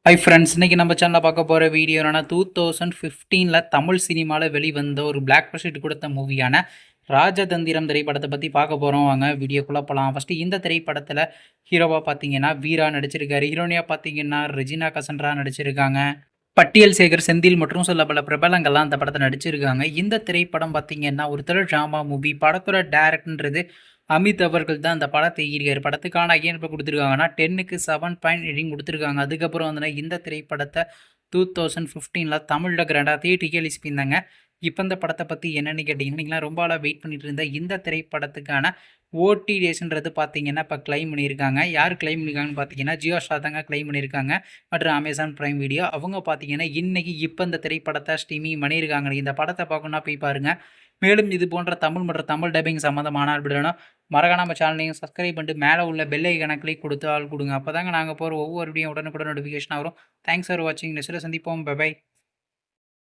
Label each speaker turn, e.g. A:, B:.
A: Hi friends, இன்னைக்கு நம்ம சேனலில் பார்க்க போகிற வீடியோ என்னன்னா 2015 தமிழ் சினிமாவில் வெளிவந்த ஒரு பிளாக் பஸ்ட் கொடுத்த மூவியான ராஜதந்திரம் திரைப்படத்தை பற்றி பார்க்க போகிறோம். வாங்க வீடியோக்குள்ளே போகலாம். ஃபஸ்ட்டு இந்த திரைப்படத்தில் ஹீரோவாக பார்த்தீங்கன்னா வீரா நடிச்சிருக்காரு. ஹீரோனியாக பார்த்தீங்கன்னா ரெஜினா கசன்ரா நடிச்சிருக்காங்க. பட்டியல் சேகர், செந்தில் மற்றும் சில பல பிரபலங்கள்லாம் அந்த படத்தை நடிச்சிருக்காங்க. இந்த திரைப்படம் பார்த்தீங்கன்னா ஒரு ட்ராமா மூவி. படத்தோட டேரக்டர்ன்றது அமித் அவர்கள் தான் அந்த படத்தை இயக்கியிருக்காரு. படத்துக்கான ஐஎன்பி கொடுத்துருக்காங்கன்னா 10க்கு 7.8 கொடுத்துருக்காங்க. அதுக்கப்புறம் வந்து இந்த திரைப்படத்தை 2015 தமிழில் கிராண்டாக தியேட்டருக்கு ரிலீஸ் பண்ணியிருந்தாங்க. இப்போ இந்த படத்தை பற்றி என்னென்னு கேட்டிங்கன்னா, நீங்களாம் ரொம்ப ஆளாக வெயிட் பண்ணிட்டு இருந்த இந்த திரைப்படத்துக்கான ஓடிடிஎஸ்ன்றது பார்த்தீங்கன்னா இப்போ கிளைம் பண்ணியிருக்காங்க. யார் கிளைம் பண்ணியிருக்காங்கன்னு பார்த்தீங்கன்னா ஜியோ ஸ்டார் தாங்க கிளைம் பண்ணியிருக்காங்க. மற்றும் அமேசான் பிரைம் வீடியோ அவங்க பார்த்தீங்கன்னா இன்றைக்கி இப்போ இந்த திரைப்படத்தை ஸ்ட்ரீமிங் பண்ணியிருக்காங்க. இந்த படத்தை பார்க்கணுன்னா போய் பாருங்கள். மேலும் இது போன்ற தமிழ் மற்றும் தமிழ் டப்பிங் சம்மந்தமான அப்படின்னா மறக்காம நம்ம சேனலையும் சப்ஸ்கிரைப் பண்ணிட்டு மேலே உள்ள பெல் ஐகானை கிளிக் கொடுத்து ஆள் கொடுங்க. அப்போ தாங்க நாங்கள் போகிற ஒவ்வொரு வீடியோ உடனுக்குடன் நோட்டிஃபிகேஷன் வரும். தேங்க்ஸ் ஃபார் வாட்சிங். நெக்ஸ்ட்டில் சந்திப்போம். பை.